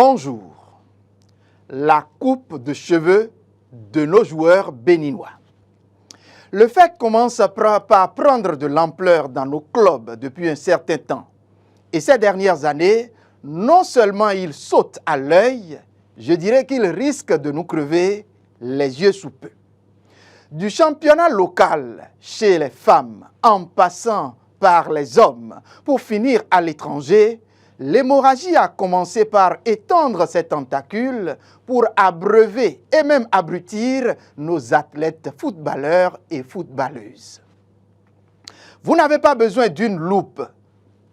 Bonjour. La coupe de cheveux de nos joueurs béninois. Le fait commence par prendre de l'ampleur dans nos clubs depuis un certain temps. Et ces dernières années, non seulement il saute à l'œil, je dirais qu'il risque de nous crever les yeux sous peu. Du championnat local chez les femmes, en passant par les hommes, pour finir à l'étranger, l'hémorragie a commencé par étendre ses tentacules pour abreuver et même abrutir nos athlètes footballeurs et footballeuses. Vous n'avez pas besoin d'une loupe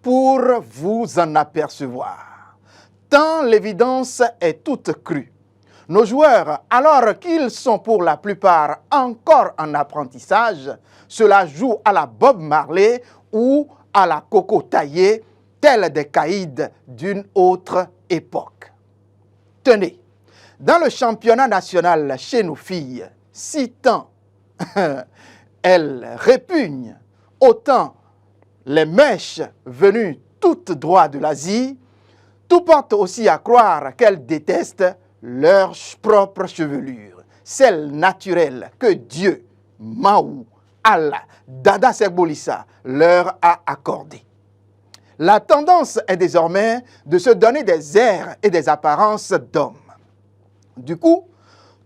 pour vous en apercevoir, tant l'évidence est toute crue. Nos joueurs, alors qu'ils sont pour la plupart encore en apprentissage, cela joue à la Bob Marley ou à la Coco taillée, tels des caïds d'une autre époque. Tenez, dans le championnat national chez nos filles, si tant elles répugnent, autant les mèches venues toutes droit de l'Asie, tout porte aussi à croire qu'elles détestent leur propre chevelure, celle naturelle que Dieu, Mahou, Allah, Dada Segbolissa leur a accordée. La tendance est désormais de se donner des airs et des apparences d'hommes. Du coup,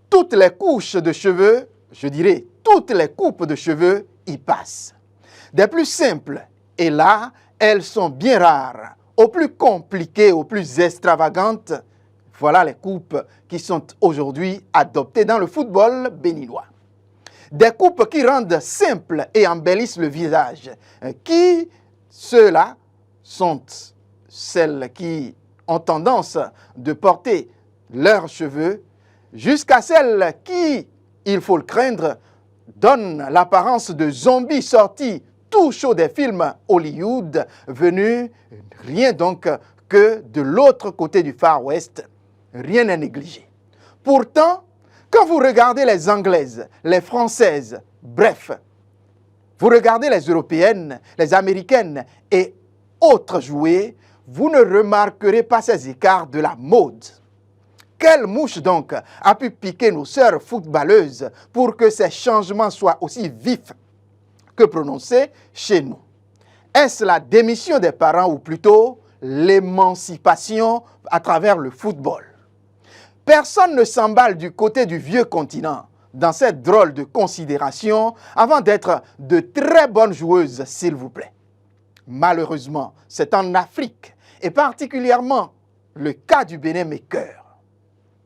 toutes les couches de cheveux, je dirais toutes les coupes de cheveux y passent. Des plus simples, et là, elles sont bien rares, aux plus compliquées, aux plus extravagantes. Voilà les coupes qui sont aujourd'hui adoptées dans le football béninois. Des coupes qui rendent simple et embellissent le visage, ceux-là sont celles qui ont tendance de porter leurs cheveux jusqu'à celles qui, il faut le craindre, donnent l'apparence de zombies sortis tout chaud des films Hollywood venus rien donc que de l'autre côté du Far West. Rien n'est négligé. Pourtant, quand vous regardez les Anglaises, les Françaises, bref, vous regardez les Européennes, les Américaines et autres jouets, vous ne remarquerez pas ces écarts de la mode. Quelle mouche donc a pu piquer nos sœurs footballeuses pour que ces changements soient aussi vifs que prononcés chez nous? Est-ce la démission des parents ou plutôt l'émancipation à travers le football? Personne ne s'emballe du côté du vieux continent dans cette drôle de considération avant d'être de très bonnes joueuses, s'il vous plaît. Malheureusement, c'est en Afrique, et particulièrement le cas du Bénin m'écoeure.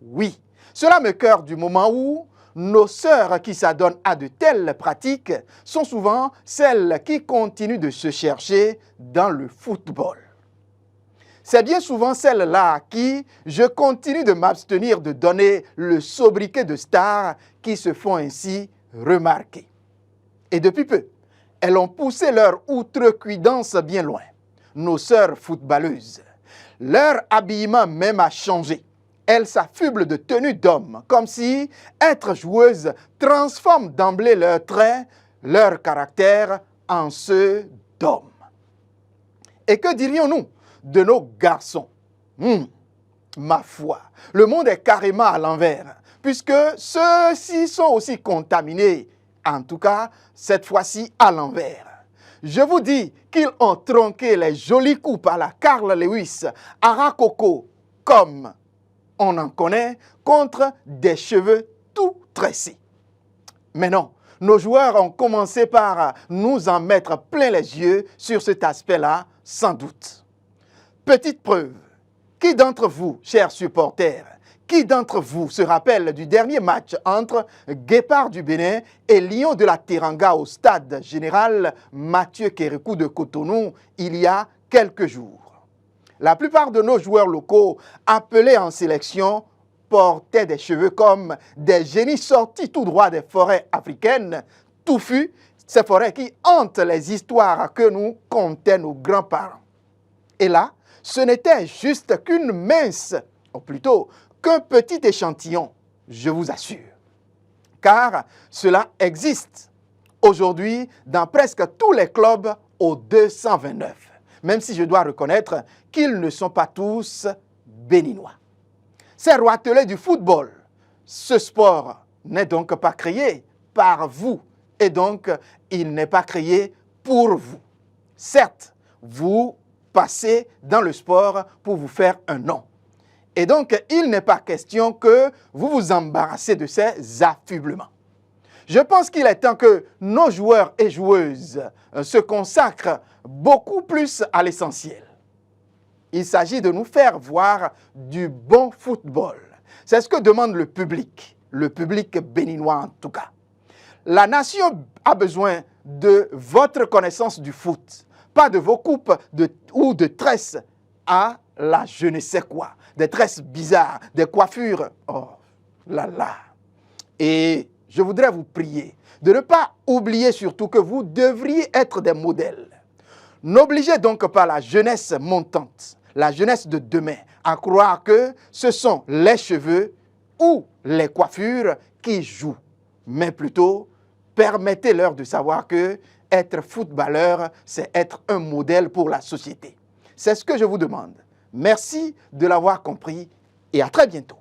Oui, cela m'écoeure du moment où nos sœurs qui s'adonnent à de telles pratiques sont souvent celles qui continuent de se chercher dans le football. C'est bien souvent celles-là à qui je continue de m'abstenir de donner le sobriquet de stars qui se font ainsi remarquer. Et depuis peu, elles ont poussé leur outrecuidance bien loin. Nos sœurs footballeuses, leur habillement même a changé. Elles s'affublent de tenues d'hommes, comme si être joueuses transforme d'emblée leurs traits, leur caractère en ceux d'hommes. Et que dirions-nous de nos garçons? Ma foi, le monde est carrément à l'envers, puisque ceux-ci sont aussi contaminés, en tout cas cette fois-ci à l'envers. Je vous dis qu'ils ont tronqué les jolies coupes à la Carl Lewis, à Racoco, comme on en connaît, contre des cheveux tout tressés. Mais non, nos joueurs ont commencé par nous en mettre plein les yeux sur cet aspect-là, sans doute. Petite preuve, qui d'entre vous, chers supporters, qui d'entre vous se rappelle du dernier match entre Guépard du Bénin et Lion de la Teranga au stade général Mathieu Kérékou de Cotonou il y a quelques jours? La plupart de nos joueurs locaux appelés en sélection portaient des cheveux comme des génies sortis tout droit des forêts africaines, touffus, ces forêts qui hantent les histoires que nous contaient nos grands-parents. Et là, ce n'était juste qu'une mince, ou plutôt qu'un petit échantillon, je vous assure. Car cela existe aujourd'hui dans presque tous les clubs au 229. Même si je dois reconnaître qu'ils ne sont pas tous béninois. ces roitelets du football. Ce sport n'est donc pas créé par vous et donc il n'est pas créé pour vous. Certes, vous passez dans le sport pour vous faire un nom. Et donc, il n'est pas question que vous vous embarrassez de ces affublements. Je pense qu'il est temps que nos joueurs et joueuses se consacrent beaucoup plus à l'essentiel. Il s'agit de nous faire voir du bon football. C'est ce que demande le public béninois en tout cas. La nation a besoin de votre connaissance du foot, pas de vos coupes ou de tresses à la je ne sais quoi, des tresses bizarres, des coiffures. Oh là là. Et je voudrais vous prier de ne pas oublier surtout que vous devriez être des modèles. N'obligez donc pas la jeunesse montante, la jeunesse de demain, à croire que ce sont les cheveux ou les coiffures qui jouent. Mais plutôt, permettez-leur de savoir que être footballeur, c'est être un modèle pour la société. C'est ce que je vous demande. Merci de l'avoir compris et à très bientôt.